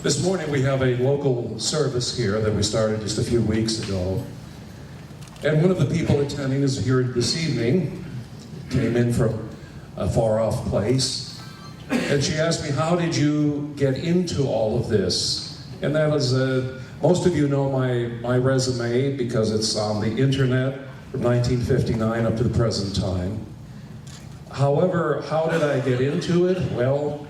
This morning we have a local service here that we started just a few weeks ago. And one of the people attending is here this evening, came in from a far off place. And she asked me, how did you get into all of this? And that is, most of you know my resume because it's on the internet from 1959 up to the present time. However, how did I get into it? Well,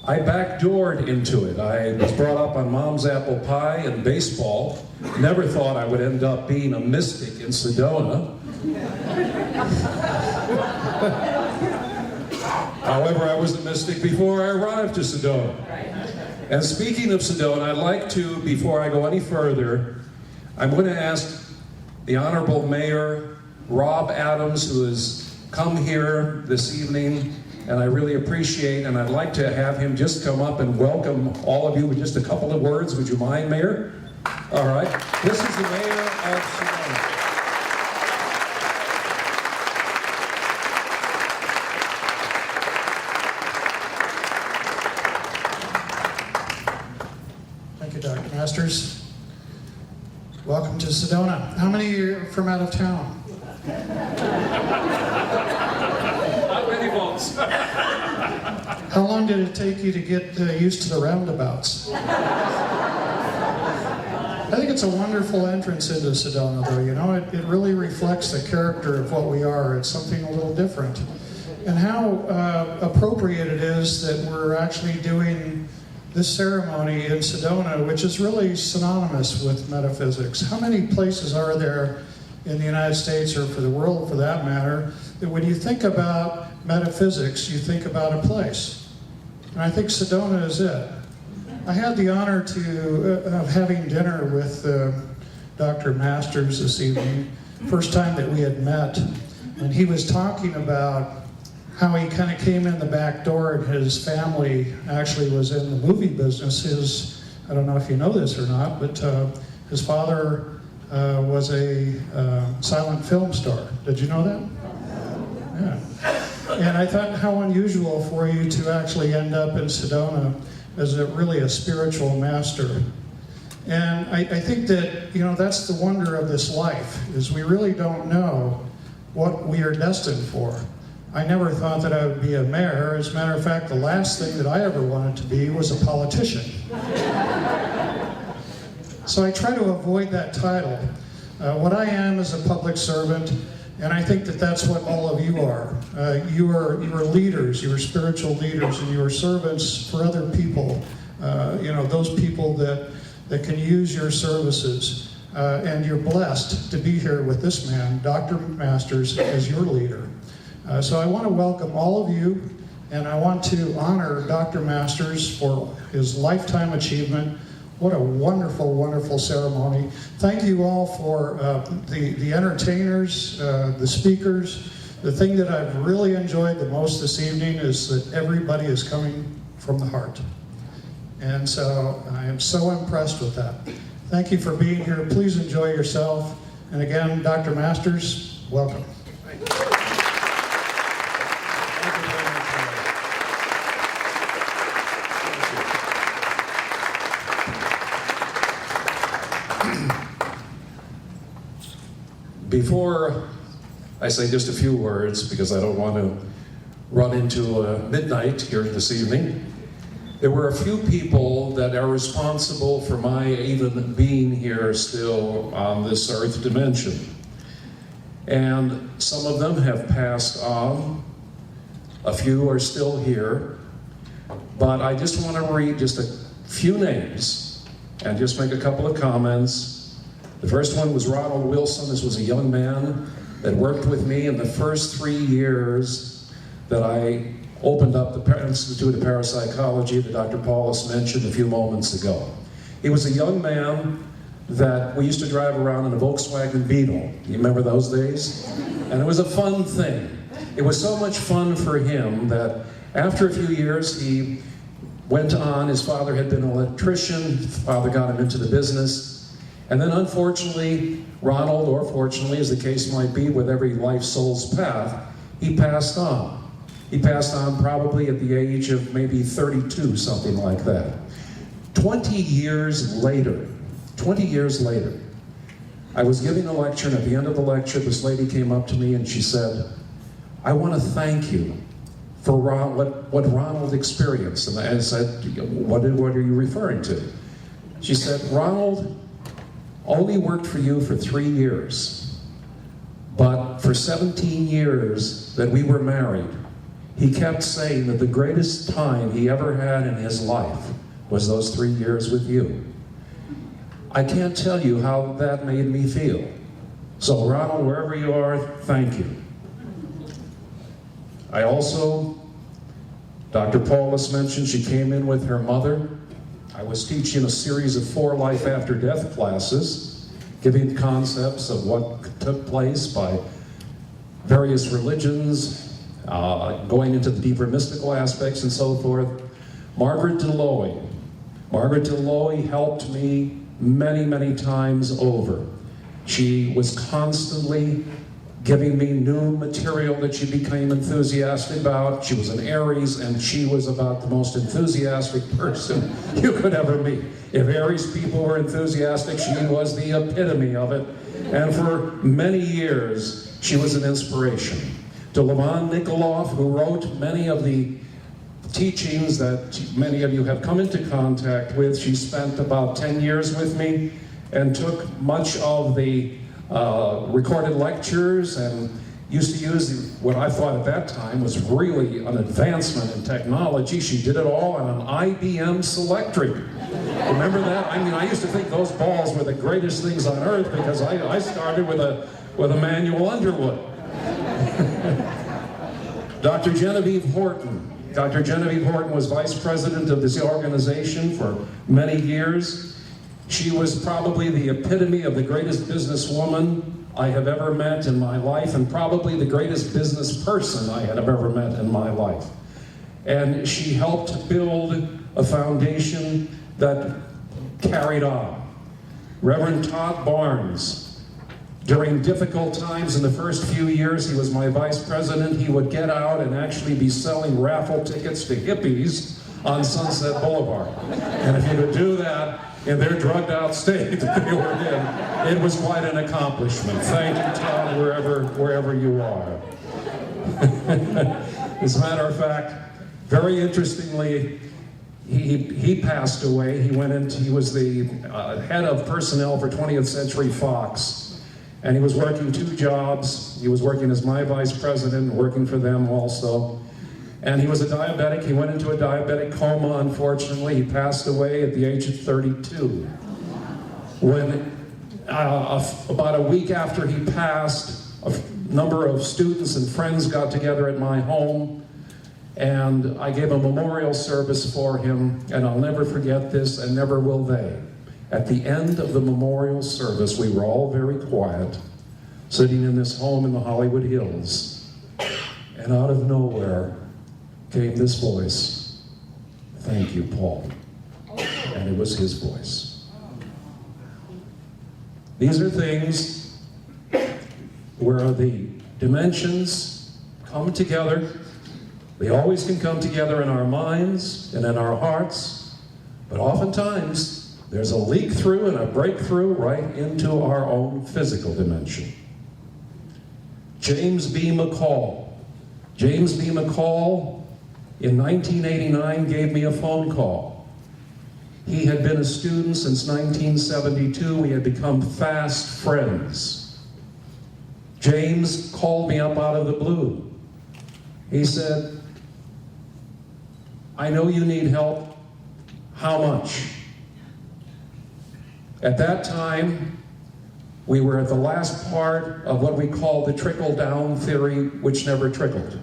I backdoored into it. I was brought up on mom's apple pie and baseball. Never thought I would end up being a mystic in Sedona. However, I was a mystic before I arrived to Sedona. And speaking of Sedona, I'd like to, before I go any further, I'm going to ask the Honorable Mayor, Rob Adams, who has come here this evening, and I really appreciate, and I'd like to have him just come up and welcome all of you with just a couple of words. Would you mind, Mayor? All right. This is the Mayor of Sedona. Thank you, Dr. Masters. Welcome to Sedona. How many are from out of town? Not many folks. How long did it take you to get used to the roundabouts? I think it's a wonderful entrance into Sedona, though. You know, it really reflects the character of what we are. It's something a little different. And how appropriate it is that we're actually doing this ceremony in Sedona, which is really synonymous with metaphysics. How many places are there in the United States, or for the world for that matter, that when you think about metaphysics, you think about a place? And I think Sedona is it. I had the honor of having dinner with Dr. Masters this evening, first time that we had met, and he was talking about how he kind of came in the back door and his family actually was in the movie business. I don't know if you know this or not, but his father was a silent film star. Did you know that? Yeah. And I thought how unusual for you to actually end up in Sedona as really a spiritual master. And I think that, you know, that's the wonder of this life, is we really don't know what we are destined for. I never thought that I would be a mayor. As a matter of fact, the last thing that I ever wanted to be was a politician. So I try to avoid that title. What I am is a public servant, and I think that that's what all of you are. You are leaders, you are spiritual leaders, and you are servants for other people. You know, those people that can use your services. And you're blessed to be here with this man, Dr. Masters, as your leader. So I want to welcome all of you, and I want to honor Dr. Masters for his lifetime achievement. What a wonderful, wonderful ceremony. Thank you all for the entertainers, the speakers. The thing that I've really enjoyed the most this evening is that everybody is coming from the heart. And so I am so impressed with that. Thank you for being here. Please enjoy yourself. And again, Dr. Masters, welcome. Thank you. Before I say just a few words, because I don't want to run into midnight here this evening, there were a few people that are responsible for my even being here still on this earth dimension. And some of them have passed on, a few are still here, but I just want to read just a few names and just make a couple of comments. The first one was Ronald Wilson. This was a young man that worked with me in the first 3 years that I opened up the Institute of Parapsychology that Dr. Paulus mentioned a few moments ago. He was a young man that we used to drive around in a Volkswagen Beetle. You remember those days? And it was a fun thing. It was so much fun for him that after a few years he went on. His father had been an electrician. His father got him into the business. And then unfortunately, Ronald, or fortunately, as the case might be with every life soul's path, he passed on. He passed on probably at the age of maybe 32, something like that. 20 years later, I was giving a lecture, and at the end of the lecture, this lady came up to me and she said, I want to thank you for what Ronald experienced. And I said, what are you referring to? She said, Ronald only worked for you for 3 years, but for 17 years that we were married, he kept saying that the greatest time he ever had in his life was those 3 years with you. I can't tell you how that made me feel. So Ronald, wherever you are, thank you. I also, Dr. Paulus mentioned she came in with her mother. I was teaching a series of 4 life after death classes, giving concepts of what took place by various religions, going into the deeper mystical aspects and so forth. Margaret DeLoy helped me many, many times over. She was constantly giving me new material that she became enthusiastic about. She was an Aries, and she was about the most enthusiastic person you could ever meet. If Aries people were enthusiastic, she was the epitome of it. And for many years, she was an inspiration. To Levon Nikoloff, who wrote many of the teachings that many of you have come into contact with, she spent about 10 years with me and took much of the recorded lectures and used to use what I thought at that time was really an advancement in technology. She did it all on an I.M.M. Selectric. Remember that? I mean, I used to think those balls were the greatest things on earth because I started with a manual Underwood. Dr. Genevieve Horton. Dr. Genevieve Horton was vice president of this organization for many years. She was probably the epitome of the greatest businesswoman I have ever met in my life, and probably the greatest business person I had ever met in my life. And she helped build a foundation that carried on. Reverend Todd Barnes, during difficult times in the first few years he was my vice president, he would get out and actually be selling raffle tickets to hippies on Sunset Boulevard. And if you could do that in their drugged out state that they were in, it was quite an accomplishment. Thank you, Todd, wherever you are. As a matter of fact, very interestingly, he passed away. He was the head of personnel for 20th Century Fox, and he was working 2 jobs. He was working as my vice president, working for them also. And he was a diabetic. He went into a diabetic coma, unfortunately. He passed away at the age of 32. When, about a week after he passed, a number of students and friends got together at my home, and I gave a memorial service for him, and I'll never forget this, and never will they. At the end of the memorial service, we were all very quiet, sitting in this home in the Hollywood Hills, and out of nowhere came this voice, "Thank you, Paul." And it was his voice. These are things where the dimensions come together. They always can come together in our minds and in our hearts, but oftentimes there's a leak through and a breakthrough right into our own physical dimension. James B. McCall. James B. McCall in 1989 gave me a phone call. He had been a student since 1972. We had become fast friends. James called me up out of the blue. He said, "I know you need help. How much?" At that time, we were at the last part of what we call the trickle-down theory, which never trickled.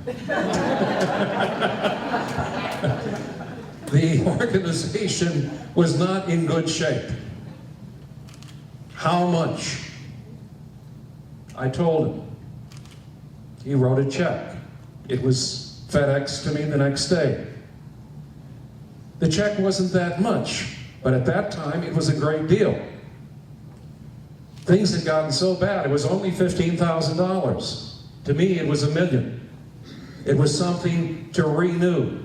The organization was not in good shape. How much? I told him. He wrote a check. It was FedExed to me the next day. The check wasn't that much, but at that time it was a great deal. Things had gotten so bad, it was only $15,000. To me, it was $1 million. It was something to renew,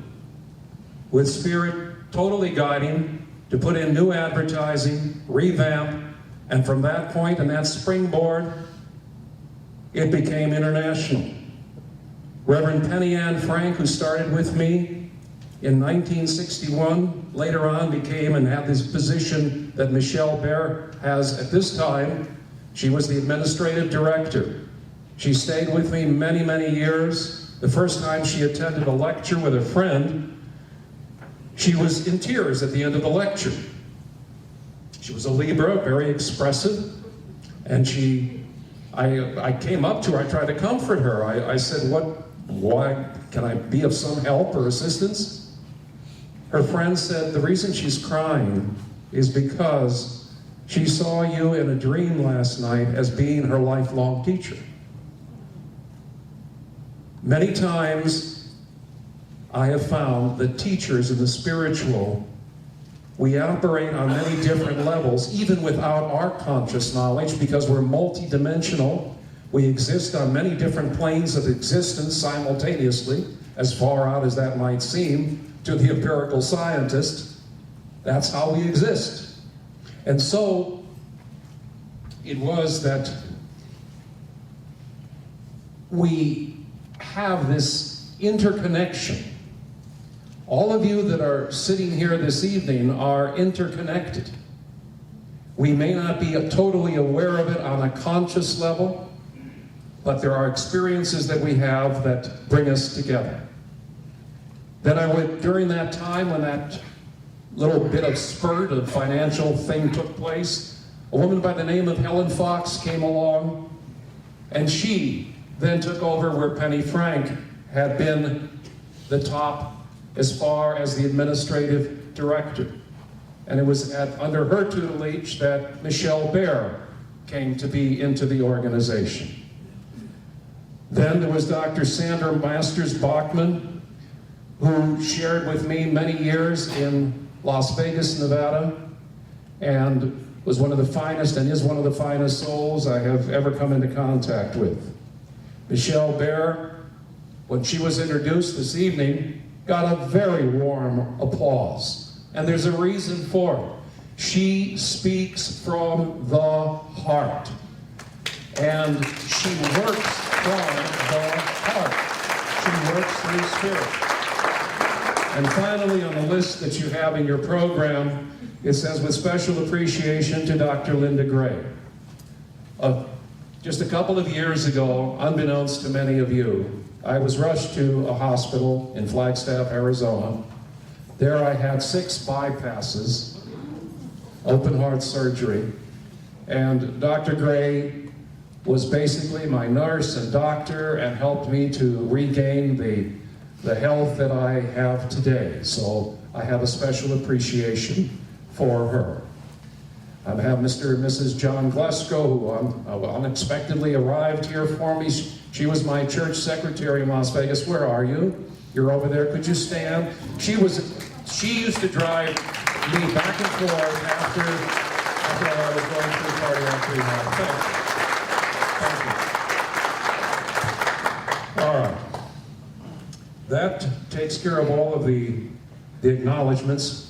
with Spirit totally guiding to put in new advertising, revamp, and from that point and that springboard, it became international. Reverend Penny Ann Frank, who started with me in 1961, later on became and had this position that Michelle Bear has at this time. She was the administrative director. She stayed with me many, many years. The first time she attended a lecture with a friend, she was in tears at the end of the lecture. She was a Libra, very expressive, and I came up to her, I tried to comfort her. I said, why, can I be of some help or assistance? Her friend said, the reason she's crying is because she saw you in a dream last night as being her lifelong teacher. Many times I have found that teachers in the spiritual, we operate on many different levels, even without our conscious knowledge, because we're multidimensional. We exist on many different planes of existence simultaneously, as far out as that might seem to the empirical scientist. That's how we exist. And so it was that we have this interconnection. All of you that are sitting here this evening are interconnected. We may not be totally aware of it on a conscious level, but there are experiences that we have that bring us together. Then I went, during that time when that little bit of spurt of financial thing took place, a woman by the name of Helen Fox came along, and she then took over where Penny Frank had been the top as far as the administrative director. And it was under her tutelage that Michelle Bear came to be into the organization. Then there was Dr. Sandra Masters-Bachman, who shared with me many years in Las Vegas, Nevada, and was one of the finest and is one of the finest souls I have ever come into contact with. Michelle Bear, when she was introduced this evening, got a very warm applause. And there's a reason for it. She speaks from the heart. And she works from the heart. She works through spirit. And finally, on the list that you have in your program, it says, with special appreciation to Dr. Linda Gray. Just a couple of years ago, unbeknownst to many of you, I was rushed to a hospital in Flagstaff, Arizona. There I had 6 bypasses, open heart surgery, and Dr. Gray was basically my nurse and doctor and helped me to regain the health that I have today. So I have a special appreciation for her. I have Mr. and Mrs. John Glesko, who unexpectedly arrived here for me. She was my church secretary in Las Vegas. Where are you? You're over there. Could you stand? She used to drive me back and forth after I was going through cardiac rehab. Thank you. All right. That takes care of all of the acknowledgments.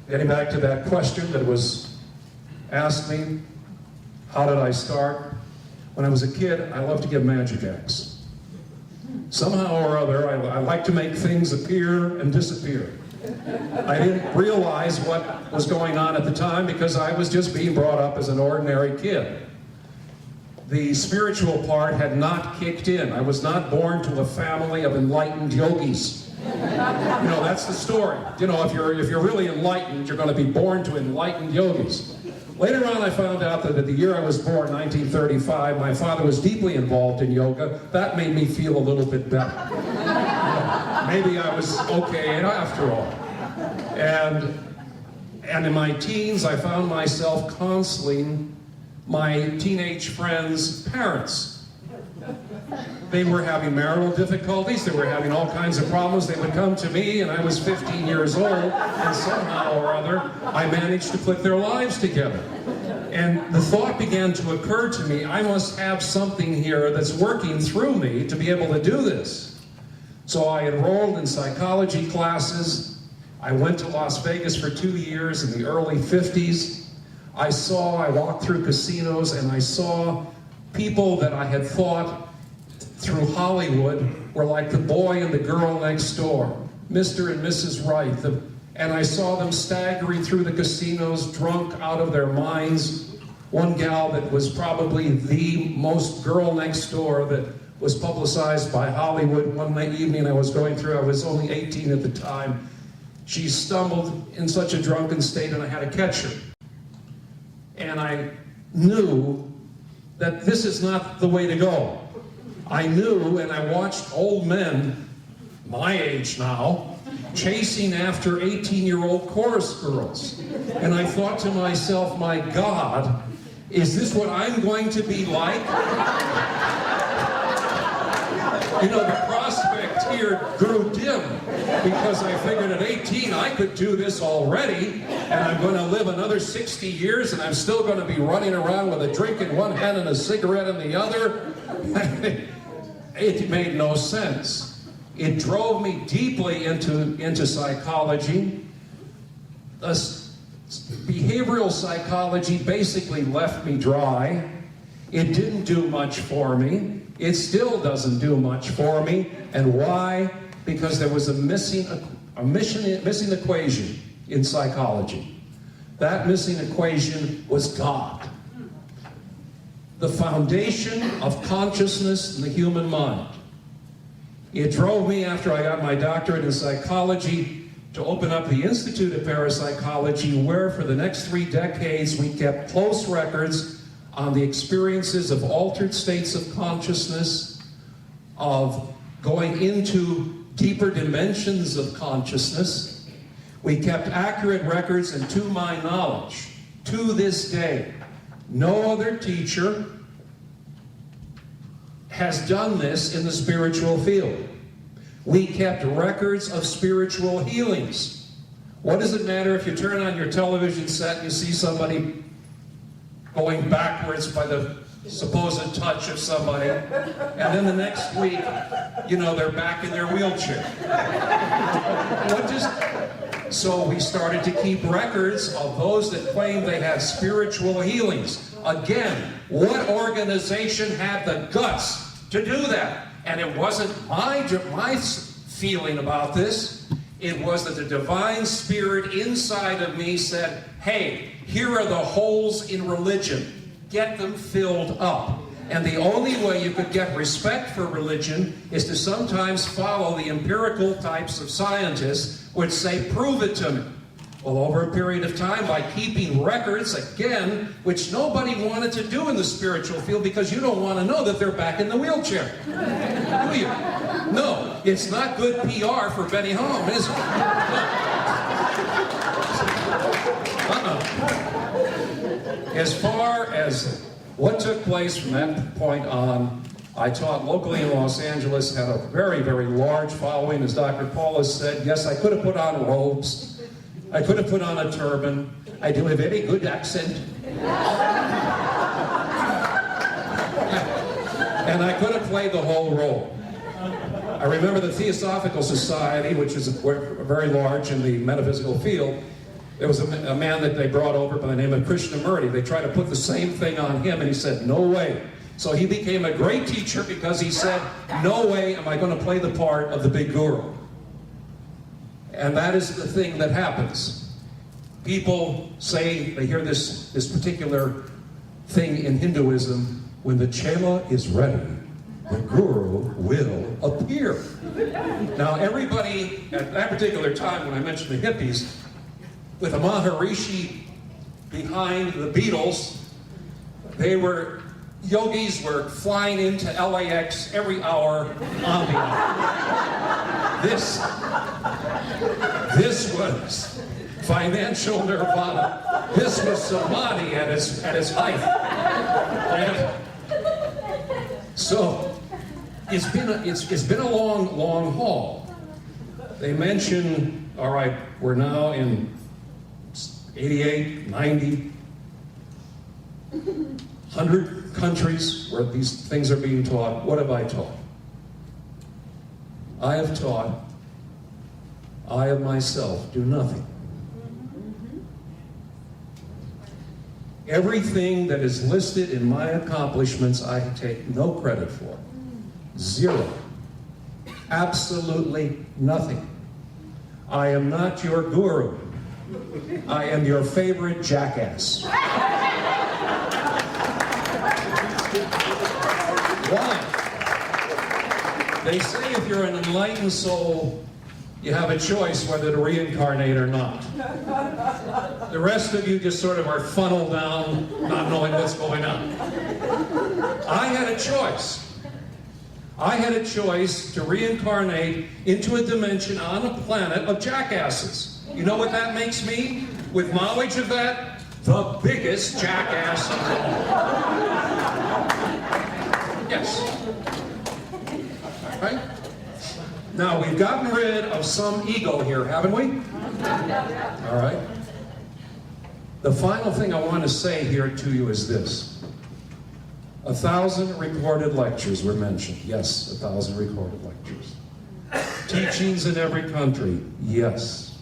Getting back to that question that was asked me, how did I start? When I was a kid, I loved to give magic acts. Somehow or other, I like to make things appear and disappear. I didn't realize what was going on at the time because I was just being brought up as an ordinary kid. The spiritual part had not kicked in. I was not born to a family of enlightened yogis. You know, that's the story. You know, if you're really enlightened, you're going to be born to enlightened yogis. Later on, I found out that the year I was born, 1935, my father was deeply involved in yoga. That made me feel a little bit better. Maybe I was okay after all. And in my teens, I found myself counseling my teenage friends' parents. They were having marital difficulties, they were having all kinds of problems. They would come to me, and I was 15 years old, and somehow or other, I managed to put their lives together. And the thought began to occur to me, I must have something here that's working through me to be able to do this. So I enrolled in psychology classes, I went to Las Vegas for 2 years in the early 50s. I walked through casinos and I saw people that I had thought through Hollywood were like the boy and the girl next door, Mr. and Mrs. Right. And I saw them staggering through the casinos, drunk out of their minds. One gal that was probably the most girl next door that was publicized by Hollywood. One evening I was going through, I was only 18 at the time. She stumbled in such a drunken state and I had to catch her. And I knew that this is not the way to go. I knew, and I watched old men, my age now, chasing after 18-year-old chorus girls. And I thought to myself, my God, is this what I'm going to be like? You know, the prospect here grew dim because I figured at 18 I could do this already, and I'm going to live another 60 years and I'm still going to be running around with a drink in one hand and a cigarette in the other. It made no sense. It drove me deeply into psychology. Behavioral psychology basically left me dry. It didn't do much for me. It still doesn't do much for me. And why? Because there was a missing equation in psychology. That missing equation was God. The foundation of consciousness in the human mind. It drove me, after I got my doctorate in psychology, to open up the Institute of Parapsychology, where for the next 3 decades we kept close records on the experiences of altered states of consciousness, of going into deeper dimensions of consciousness. We kept accurate records, and to my knowledge, to this day, no other teacher has done this in the spiritual field. We kept records of spiritual healings. What does it matter if you turn on your television set and you see somebody going backwards by the supposed touch of somebody, and then the next week, you know, they're back in their wheelchair? So we started to keep records of those that claimed they had spiritual healings. Again, what organization had the guts to do that? And it wasn't my feeling about this. It was that the divine spirit inside of me said, hey, here are the holes in religion. Get them filled up. And the only way you could get respect for religion is to sometimes follow the empirical types of scientists which say, prove it to me. Well, over a period of time, by keeping records, again, which nobody wanted to do in the spiritual field, because you don't want to know that they're back in the wheelchair. Do you? No, it's not good PR for Benny Holm, is it? As far as what took place from that point on, I taught locally in Los Angeles, had a very, very large following, as Dr. Paulus said. Yes, I could have put on robes. I could have put on a turban. I do a very good accent. And I could have played the whole role. I remember the Theosophical Society, which is very large in the metaphysical field. There was a man that they brought over by the name of Krishnamurti. They tried to put the same thing on him, and he said, no way. So he became a great teacher because he said, no way am I going to play the part of the big guru. And that is the thing that happens. People say, they hear this particular thing in Hinduism, when the chela is ready, the guru will appear. Now everybody, at that particular time when I mentioned the hippies, with a Maharishi behind the Beatles, yogis were flying into LAX every hour on the hour. This was financial nirvana. This was samadhi at its height. And so it's been a long haul. They mention, all right, we're now in 88, 90, 100 countries where these things are being taught. What have I taught? I have taught I of myself do nothing. Everything that is listed in my accomplishments, I take no credit for. Zero. Absolutely nothing. I am not your guru. I am your favorite jackass. Why? They say if you're an enlightened soul, you have a choice whether to reincarnate or not. The rest of you just sort of are funneled down, not knowing what's going on. I had a choice. I had a choice to reincarnate into a dimension on a planet of jackasses. You know what that makes me? With knowledge of that, the biggest jackass of all. Yes. Right? Now, we've gotten rid of some ego here, haven't we? All right. The final thing I want to say here to you is this. 1,000 recorded lectures were mentioned. Yes, 1,000 recorded lectures. Teachings in every country. Yes.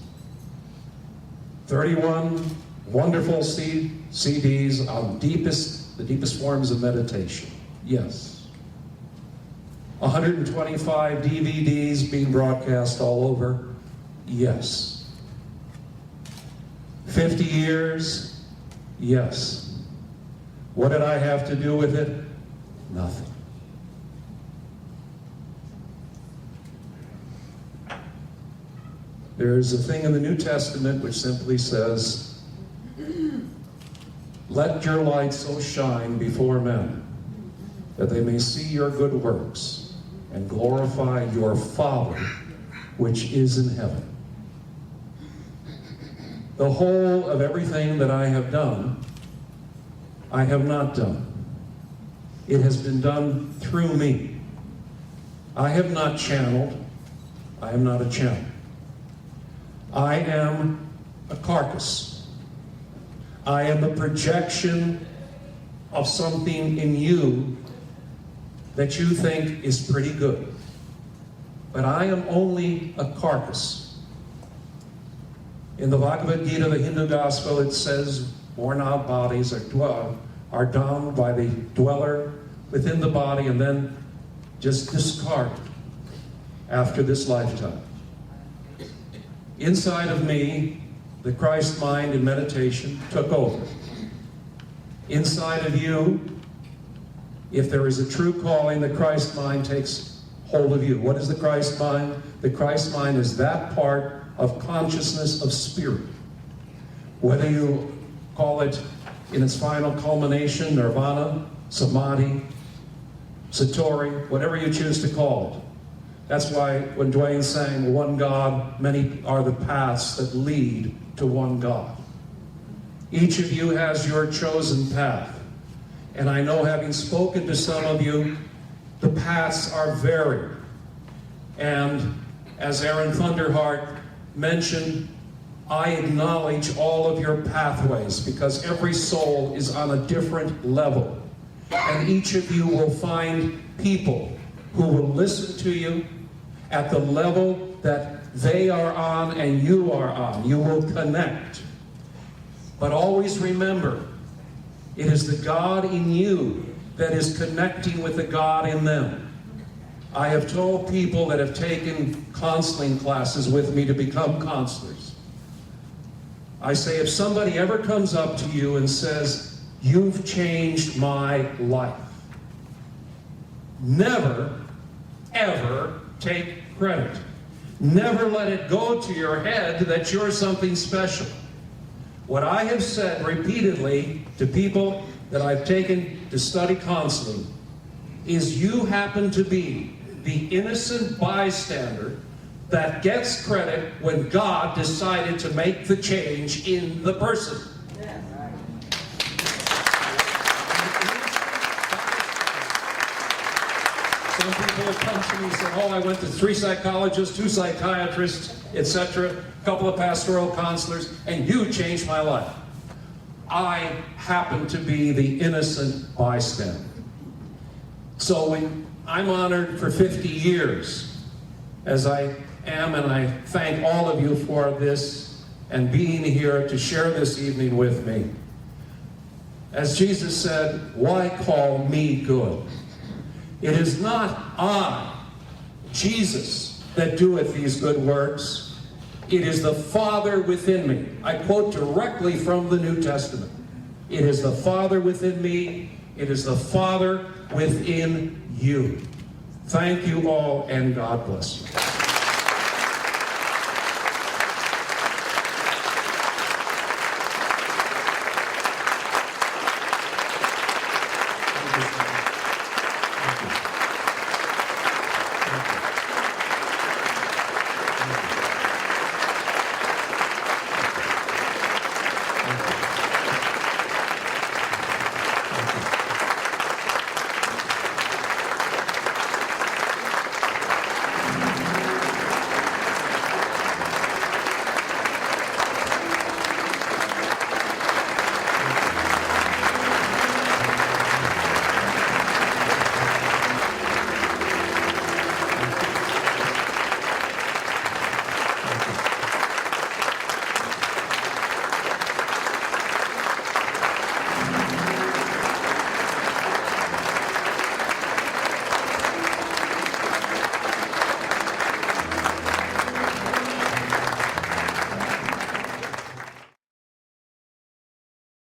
31 wonderful CDs on the deepest forms of meditation. Yes. 125 DVDs being broadcast all over. Yes. 50 years. Yes. What did I have to do with it? Nothing. There's a thing in the New Testament which simply says, "Let your light so shine before men, that they may see your good works and glorify your Father which is in heaven." The whole of everything that I have done, I have not done. It has been done through me. I have not channeled. I am not a channel. I am a carcass. I am the projection of something in you that you think is pretty good. But I am only a carcass. In the Bhagavad Gita, the Hindu gospel, it says, worn out bodies are down by the dweller within the body and then just discarded after this lifetime. Inside of me, the Christ mind in meditation took over. Inside of you, if there is a true calling, the Christ mind takes hold of you. What is the Christ mind? The Christ mind is that part of consciousness of spirit. Whether you call it in its final culmination, nirvana, samadhi, satori, whatever you choose to call it. That's why when Dwayne sang, "One God, many are the paths that lead to one God." Each of you has your chosen path. And I know, having spoken to some of you, the paths are varied. And as Aaron Thunderheart mentioned, I acknowledge all of your pathways because every soul is on a different level. And each of you will find people who will listen to you at the level that they are on and you are on. You will connect. But always remember, it is the God in you that is connecting with the God in them. I have told people that have taken counseling classes with me to become counselors. I say, if somebody ever comes up to you and says, "You've changed my life," never, ever take credit. Never let it go to your head that you're something special. What I have said repeatedly to people that I've taken to study counseling is you happen to be the innocent bystander that gets credit when God decided to make the change in the person. Some people have come to me and said, "Oh, I went to 3 psychologists, 2 psychiatrists, etc., a couple of pastoral counselors, and you changed my life." I happen to be the innocent bystander. So when I'm honored for 50 years, as I am, and I thank all of you for this and being here to share this evening with me. As Jesus said, why call me good? It is not I, Jesus, that doeth these good works. It is the Father within me. I quote directly from the New Testament. It is the Father within me. It is the Father within you. Thank you all, and God bless you.